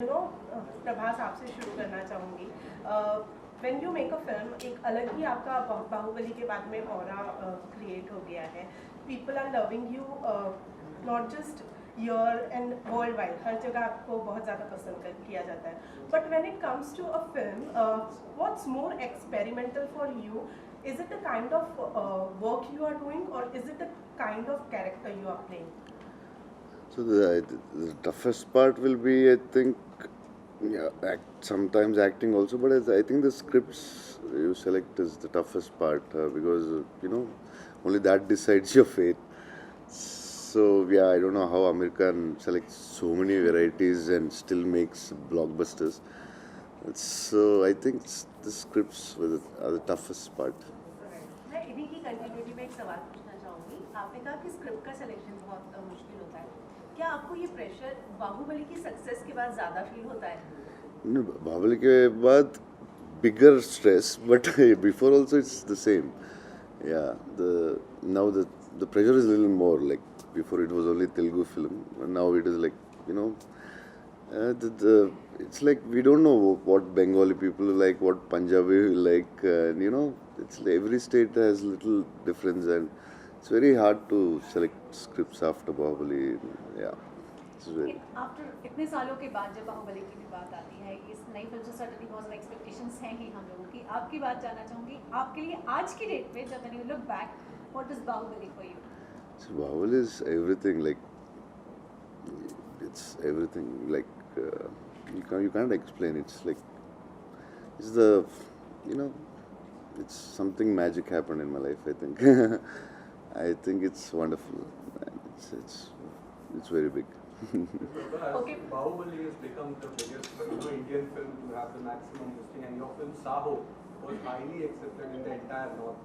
प्रभास आपसे शुरू करना चाहूँगी. When you make a film एक अलग ही आपका बाहुबली के बाद में ऑरा क्रिएट हो गया है. People are loving you not just here and world wide, हर जगह आपको बहुत ज़्यादा पसंद किया जाता है. But when it comes to a film, what's more experimental for you? Is it the kind of work you are doing, or is it the kind of character you are playing? So the toughest part will be, I think, sometimes acting also, but I think the scripts you select is the toughest part because only that decides your fate. So yeah, I don't know how American selects so many varieties and still makes blockbusters. So I think the scripts are the toughest part. मैं इन्हीं की continuity में एक सवाल पूछना चाहूँगी. आपने कहा कि स्क्रिप्ट का सिलेक्शन बहुत मुश्किल होता है. क्या आपको ये प्रेशर बाहुबली की सक्सेस के बाद ज़्यादा फील होता है? No, बाहुबली के बाद bigger stress, but before also it's the same. Yeah, now the pressure is a little more. Like before it was only Telugu film, and now it is like it's like we don't know what Bengali people like, what Punjabi like, it's like every state has little difference, and it's very hard to select scripts after Bahubali. Yeah, it's very. After इतने सालों के बाद जब बाहुबली की भी बात आती है, इस नई फिल्म से सडनली बहुत सारे एक्सपेक्टेशंस हैं ही हम लोगों की. आपकी बात जानना चाहूँगी, आपके लिए आज की डेट पे जब when you look back, what is Baahubali for you? So Bahubali is everything. Like it's everything. Like you can't explain. It's like it's the it's something magic happened in my life. I think I think it's wonderful. It's very big. Okay. Bahubali has become the biggest Indian film to have the maximum listing, and your film Saho was highly accepted in the entire North.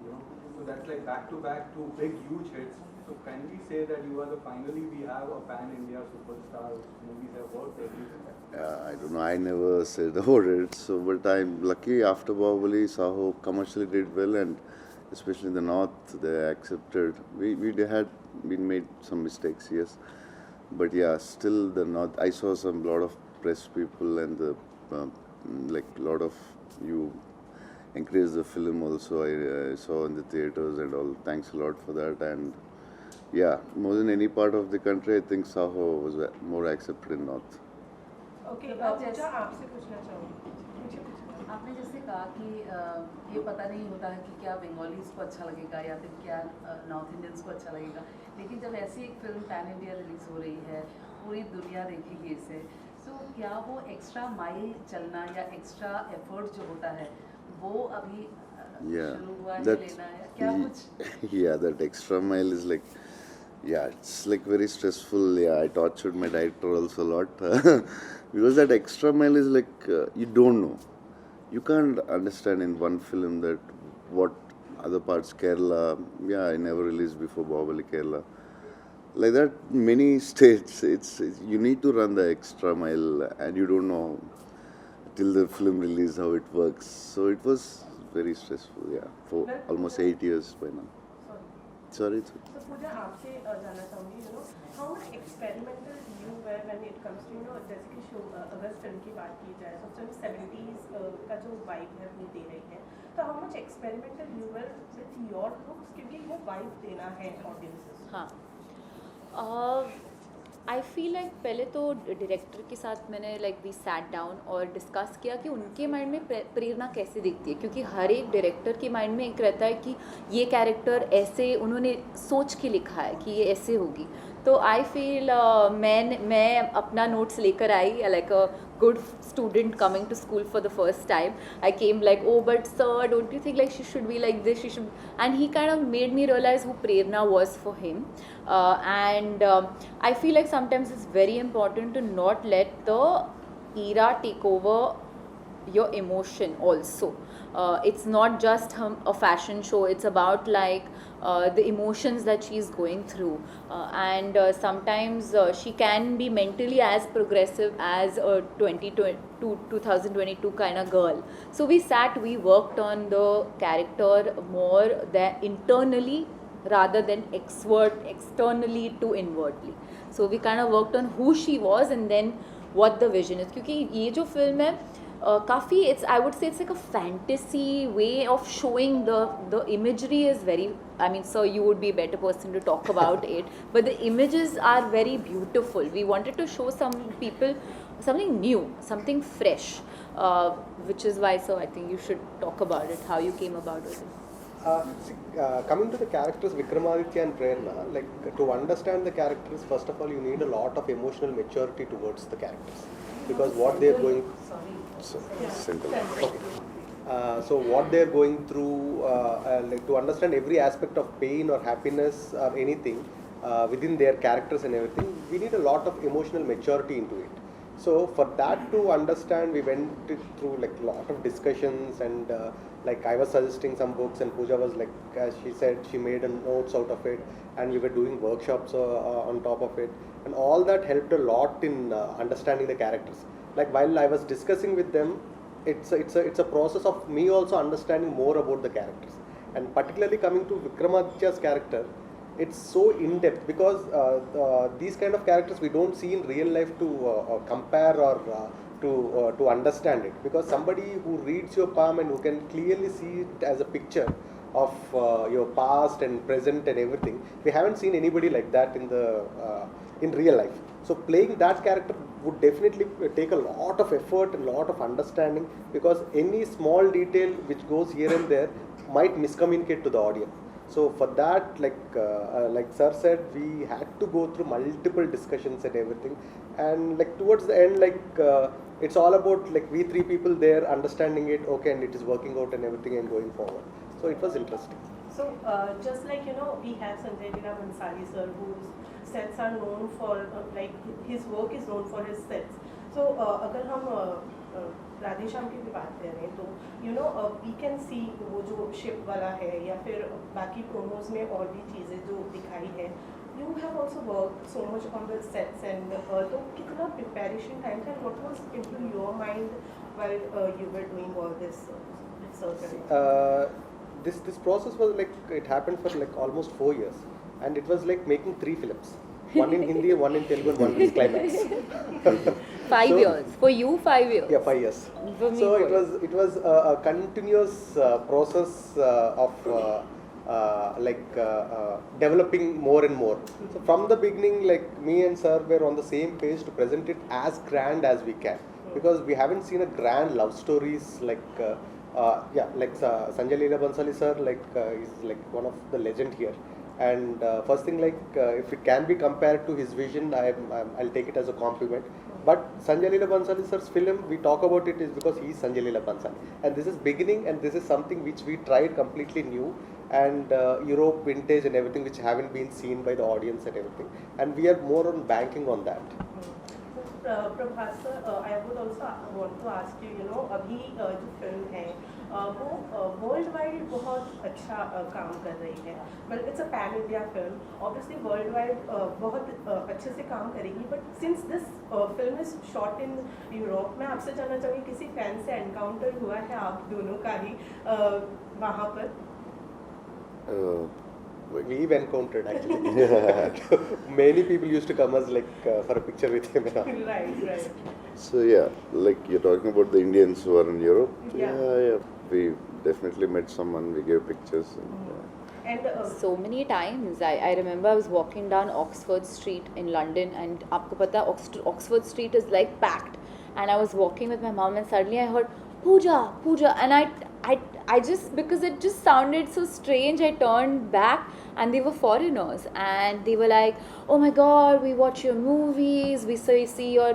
So that's like back to back two big huge hits. So can we say that finally we have a pan-India superstar whose movies have worked everywhere? I don't know. I never said about it. So, but I'm lucky. After Bahubali, Saho commercially did well, and especially in the North, they accepted. We had been made some mistakes, yes. But yeah, still the North. I saw lot of press people and the like lot of you encouraged the film also. I saw in the theaters and all. Thanks a lot for that. And yeah, more than any part of the country, I think Saho was more accepted in North. Okay, पूजा आपसे पूछना चाहूँगी. आपने जैसे कहा कि ये पता नहीं होता है कि क्या बंगालीज को अच्छा लगेगा या फिर क्या नॉर्थ इंडियंस को अच्छा लगेगा, लेकिन जब ऐसी एक फिल्म पैन इंडिया रिलीज हो रही है, पूरी दुनिया देखेगी इसे, तो क्या वो एक्स्ट्रा माइल चलना या एक्स्ट्रा एफर्ट जो होता है वो अभी शुरू हुआ है, लेना है क्या कुछ? Yeah, that extra mile is like, yeah, it's like very stressful. Yeah, I tortured my director also a lot because that extra mile is like you don't know. You can't understand in one film that what other parts, Kerala, yeah, I never released before Bahubali Kerala. Like that, many states, it's you need to run the extra mile, and you don't know till the film release how it works. So it was very stressful, yeah, for almost 8 years by now. Sorry. So Pooja, आपसे जानना चाहूँगी, how much experimental you were when it comes to जैसे कि अगर film की बात की जाए तो फिल्म 70s का जो वाइब है वो दे रही है, तो how much experimental you were with your looks, क्योंकि वो वाइब देना है ऑडियंसेस. हाँ, आई फील लाइक पहले तो डायरेक्टर के साथ मैंने लाइक वी सैट डाउन और डिस्कस किया कि उनके माइंड में प्रेरणा कैसे दिखती है, क्योंकि हर एक डायरेक्टर के माइंड में एक रहता है कि ये कैरेक्टर ऐसे उन्होंने सोच के लिखा है कि ये ऐसे होगी. तो आई फील मैं अपना नोट्स लेकर आई like a good student coming to school for the first time. I came like, oh but sir don't you think like she should be like this, she should, and he kind of made me realise who Prerna was for him. And I feel like sometimes it's very important to not let the era take over your emotion also. It's not just a fashion show, it's about like the emotions that she's going through, and sometimes she can be mentally as progressive as a 2022 kind of girl. So we worked on the character more than internally rather than externally to inwardly. So we kind of worked on who she was and then what the vision is. क्योंकि ये जो film है काफ़ी it's I would say it's like a fantasy way of showing the imagery is very, I mean sir you would be a better person to talk about it, but the images are very beautiful. We wanted to show some people something new, something fresh, which is why so I think you should talk about it, how you came about with it. Coming to the characters Vikramaditya and Prerna, like to understand the characters, first of all you need a lot of emotional maturity towards the characters, because what they are going Simple. so what they are going through, like to understand every aspect of pain or happiness or anything within their characters and everything, we need a lot of emotional maturity into it. So for that to understand, we went through like a lot of discussions, and like I was suggesting some books, and Pooja was like, as she said, she made a notes out of it, and we were doing workshops on top of it, and all that helped a lot in understanding the characters. Like while I was discussing with them, it's a process of me also understanding more about the characters, and particularly coming to Vikramaditya's character, it's so in depth, because these kind of characters we don't see in real life to compare or to understand it, because somebody who reads your palm and who can clearly see it as a picture of your past and present and everything, we haven't seen anybody like that in real life. So playing that character would definitely take a lot of effort and a lot of understanding, because any small detail which goes here and there might miscommunicate to the audience. So for that, like sir said, we had to go through multiple discussions and everything, and like towards the end, like it's all about like we three people there understanding it, okay, and it is working out and everything and going forward. So it was interesting. So just like we have Sanjay Leela Bhansali sir, whose sets are known for like his work is known for his sets. So अगर हम राधे श्याम की भी बात कर रहे हैं तो we can see वो जो शिप वाला है या फिर बाकी प्रोमोज में और भी चीज़ें जो दिखाई है, you have also work so much on the sets and तो कितना प्रिपरेशन टाइम था, what was into your mind while you were doing all this research? This process was like, it happened for like almost 4 years, and it was like making 3 films, one in Hindi, one in Telugu, and one in Climax. 5 years for you, 5 years. Yeah, 5 years. For me, So it was a continuous process of developing more and more. So from the beginning, like me and sir were on the same page to present it as grand as we can, because we haven't seen a grand love stories like Sanjay Leela Bhansali sir, is like one of the legend here. And first thing, if it can be compared to his vision, I'll take it as a compliment. But Sanjay Leela Bhansali sir's film, we talk about it is because he is Sanjay Leela Bhansali, and this is beginning, and this is something which we tried completely new, and Europe vintage and everything, which haven't been seen by the audience and everything, and we are more on banking on that. Prabhas sir, I would also want to ask you अभी जो film है वो world wide बहुत अच्छा काम कर रही है, but it's a pan India film, obviously world wide बहुत अच्छे से काम करेगी, but since this film is shot in Europe, मैं आपसे जानना चाहूँगी किसी फैन से एनकाउंटर हुआ है आप दोनों का ही वहाँ पर? We've encountered actually. Many people used to come as for a picture with him. Right. So yeah, like you're talking about the Indians who are in Europe. Yeah. Yeah. We definitely met someone. We gave pictures. And So many times I remember I was walking down Oxford Street in London, and आपको पता है Oxford Street is like packed, and I was walking with my mom, and suddenly I heard Pooja, and I just, because it just sounded so strange, I turned back, and they were foreigners, and they were like, oh my god, we watch your movies, we see your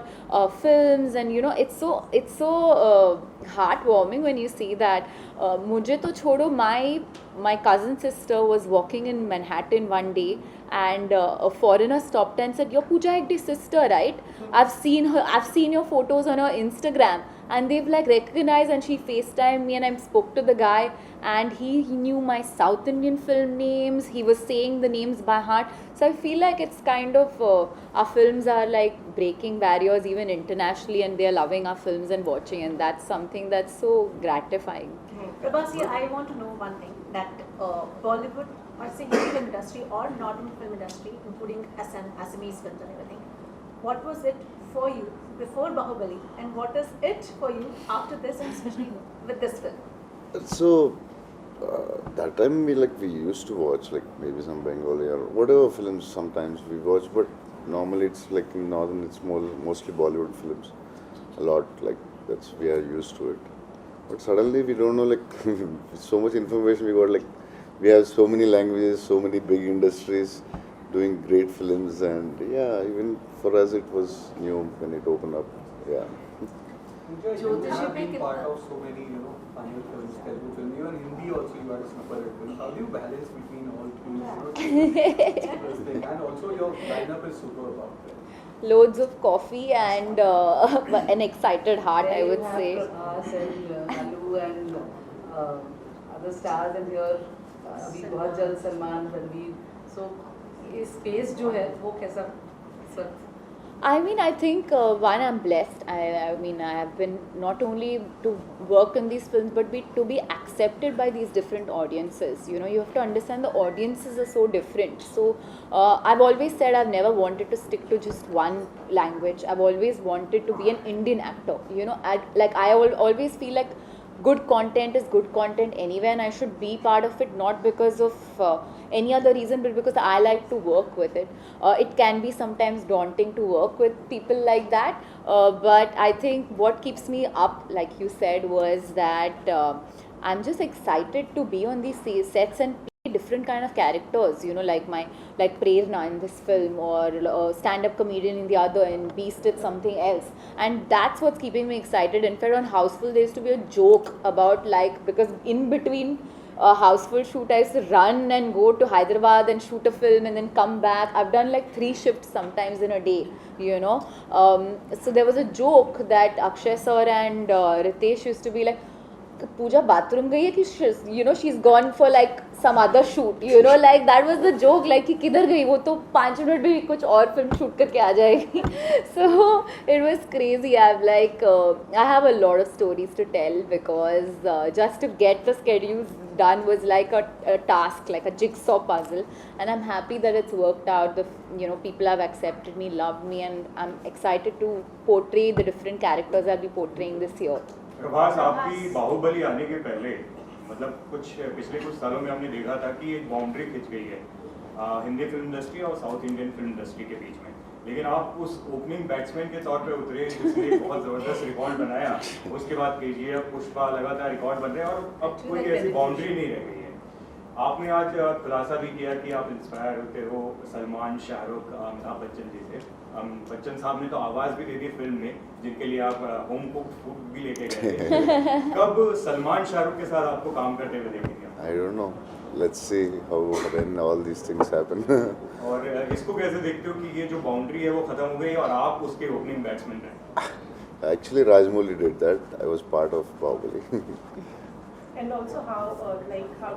films, and it's so heartwarming when you see that. मुझे तो छोड़ो, my cousin sister was walking in Manhattan one day, and a foreigner stopped and said, you're Pooja Hegde's sister, right? I've seen your photos on her Instagram, and they've recognized, and she FaceTimed me, and I spoke to the guy, and he knew my South Indian film names, he was saying the names by heart. So I feel like it's kind of our films are breaking barriers even internationally, and they're loving our films and watching, and that's something that's so gratifying. Prabhas, I want to know one thing, that Bollywood, or say Hindi film industry or northern film industry, including Assamese films and everything, what was it for you before Bahubali, and what is it for you after this, and especially with this film? So that time we used to watch like maybe some Bengali or whatever films sometimes we watch, but normally it's like in northern it's mostly Bollywood films a lot, like that's we are used to it. But suddenly we don't know, like so much information we got, like we have so many languages, so many big industries doing great films, and yeah, even for us it was new when it opened up. Yeah. Pooja, you have been part of so many, Tamil films, Telugu films, even Hindi also you had a super hit film. How do you balance between all three? And also your lineup is superb out there. Loads of coffee and an excited heart, I would say. Prabhas and Alu and other stars, and here अभी बहुत जल्द Salman, Ranveer. So ये space जो है वो कैसा इस वक्त? I mean, I think one, I'm blessed. I mean, I have been not only to work in these films, but to be accepted by these different audiences. You know, you have to understand the audiences are so different. So I've always said I've never wanted to stick to just one language. I've always wanted to be an Indian actor. You know, I always feel like good content is good content anywhere, and I should be part of it, not because of any other reason, but because I like to work with it. It can be sometimes daunting to work with people like that, but I think what keeps me up, like you said, was that I'm just excited to be on these sets and play different kind of characters, you know, like Prerna in this film, or stand-up comedian in the other, and Beast did something else, and that's what's keeping me excited. In fact, on Houseful there used to be a joke about, like, because in between a Houseful shoot I used to run and go to Hyderabad and shoot a film and then come back. I've done like 3 shifts sometimes in a day, you know. So there was a joke that Akshay sir and Ritesh used to be like, Pooja bathroom gayi hai ki, you know, she's gone for like some other shoot, you know, like that was the joke, like कि किधर गई वो तो 5 minute भी कुछ और film shoot करके आ जाएगी. So it was crazy. I have a lot of stories to tell, because just to get the schedules done was like a task, like a jigsaw puzzle, and I'm happy that it's worked out. People have accepted me, loved me, and I'm excited to portray the different characters I'll be portraying this year. Prabhas, आपकी बाहुबली आने के पहले मतलब पिछले कुछ सालों में हमने देखा था कि एक बाउंड्री खिंच गई है हिंदी फिल्म इंडस्ट्री और साउथ इंडियन फिल्म इंडस्ट्री के बीच में, लेकिन आप उस ओपनिंग बैट्समैन के तौर पे उतरे जिसने एक बहुत ज़बरदस्त रिकॉर्ड बनाया. उसके बाद KGF, पुष्पा लगातार रिकॉर्ड बन रहे हैं और अब कोई ऐसी बाउंड्री नहीं रह गई है. आपने आज खुलासा भी किया कि आप इंस्पायर होते हो सलमान, शाहरुख, अमिताभ बच्चन जी से. बच्चन साहब ने तो आवाज़ भी दे दी फिल्म में, जिनके लिए आप होम कुक्ड फूड भी लेके गए थे. कब सलमान, शाहरुख के साथ आपको काम करते हुए देखेंगे? I don't know. Let's see how when all these things happen. और इसको कैसे देखते हो कि ये जो बाउंड्री है वो खत्म हो गई और आप उसके ओपनिंग बैट्समैन रहे? Actually, Rajmouli did that. I was part of Bahubali. And also how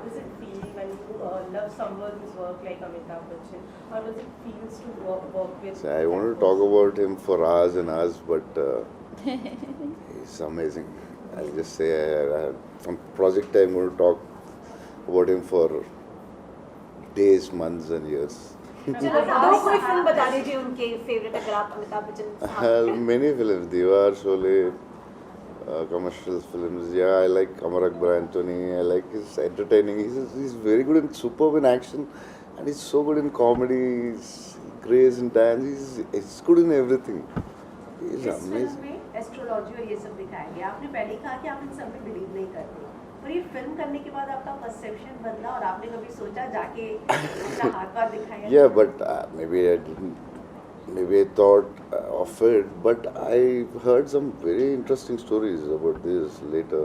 does it feel when you love someone's work like Amitabh Bachchan? How does it feel to work with? So I want to talk about him for hours and hours, but he's amazing. I'll just say from project I'm going to talk about him for days, months and years. दो कोई film बता दीजिए उनके favourite, अगर आप Amitabh Bachchan. Many films, Diwar, Sholay, commercial films. Yeah, I like Amar Akbar Anthony. I like his entertaining. He's very good in superb in action, and he's so good in comedy. He's grace in dance. He's good in everything. He's इस film amazing. में astrology और ये सब दिखाया गया. आपने पहले ही कहा कि आप इन सब में बिलीव नहीं करते, और ये फिल्म करने के बाद आपका परसेप्शन बदला और आपने कभी सोचा जाके अपना हाथ पार दिखाया? Yeah, but maybe I didn't. Maybe I thought of it, but I heard some very interesting stories about this later.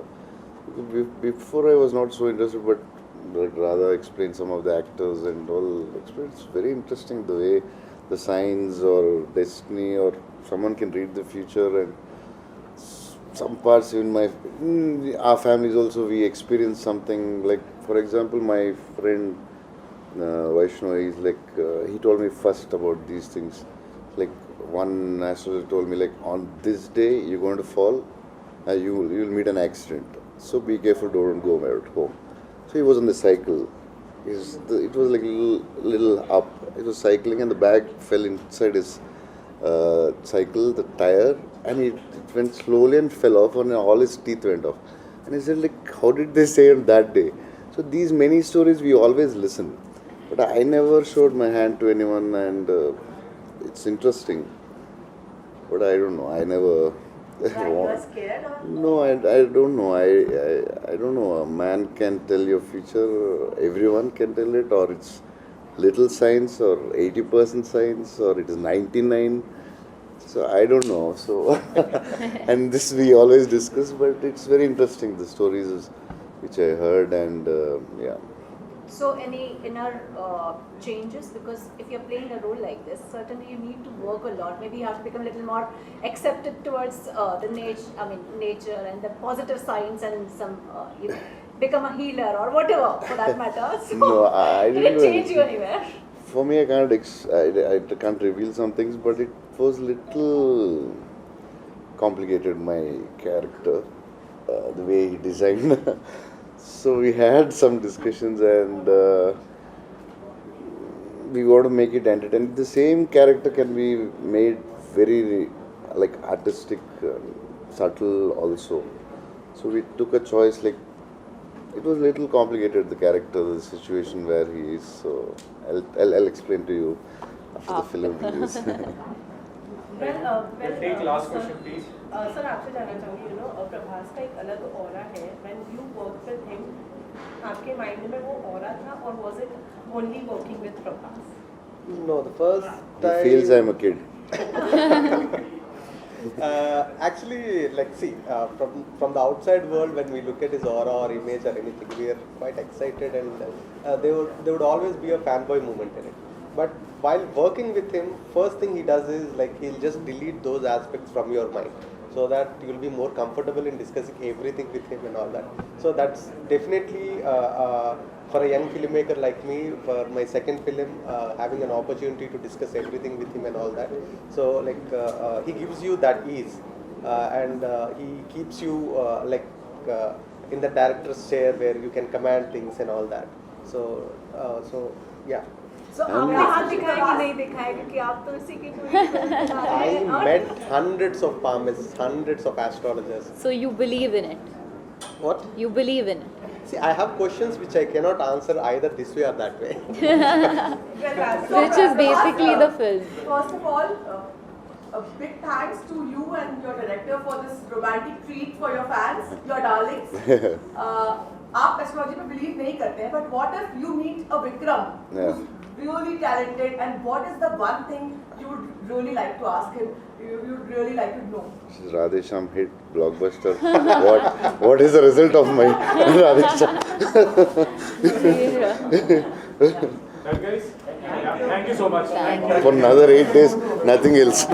Before I was not so interested, but rather explain some of the actors and all. It's very interesting the way the signs or destiny or someone can read the future, and some parts in our families also we experience something. Like for example, my friend Vaishnav, he's like he told me first about these things. Like one astrologer told me, like on this day you're going to fall, you'll meet an accident. So be careful, don't go at home. So he was on the cycle. It was like little up. It was cycling, and the bag fell inside his cycle, the tire, and it went slowly and fell off, and all his teeth went off. And I said, like, how did they say it that day? So these many stories we always listen, but I never showed my hand to anyone, and it's interesting. But I don't know. I never. Why, you are scared or? No, I don't know. I don't know. A man can tell your future. Everyone can tell it, or it's little science, or 80% science, or it is 99. So I don't know. So and this we always discuss, but it's very interesting, the stories which I heard, and yeah. So any inner changes, because if you're playing a role like this, certainly you need to work a lot. Maybe you have to become a little more accepted towards the nature and the positive signs, and some become a healer or whatever for that matter. So No, I did didn't it change you anywhere? For me, I can't reveal some things, but it was little complicated, my character, the way he designed. So we had some discussions, and we want to make it entertaining. The same character can be made very like artistic, subtle also. So we took a choice, like, it was a little complicated, the character, the situation where he is. So I'll explain to you after the film release. We'll take last question, please. Sir आपसे जानना चाहूँगी प्रभास का एक अलग aura है when you worked with him, आपके mind में वो ऑरा था, or was it only working with Prabhas? No, the first time. He feels I'm a kid. Actually, like, see, from the outside world, when we look at his aura or image or anything, we are quite excited, and there would always be a fanboy moment in it. But while working with him, first thing he does is, like, he'll just delete those aspects from your mind, so that you'll be more comfortable in discussing everything with him and all that. So that's definitely for a young filmmaker like me, for my second film, having an opportunity to discuss everything with him and all that. So, like, he gives you that ease, and he keeps you in the director's chair where you can command things and all that. So yeah. So आपने हाथ दिखाया कि नहीं दिखाया, क्योंकि आप तो इसी की पूरी फिल्म बना रहे हैं। I met hundreds of palmists, hundreds of astrologers. So you believe in it? What? You believe in it? See, I have questions which I cannot answer either this way or that way. Which is basically the film. First of all, a big thanks to you and your director for this romantic treat for your fans, your darlings. आप astrology में believe नहीं करते हैं, but what if you meet a Vikram who's really talented, and what is the one thing you would really like to ask him? You would really like to know. This is Radhe Shyam hit blockbuster. What is the result of my Radhe Shyam? Well, guys, thank you so much. For another 8 days, nothing else.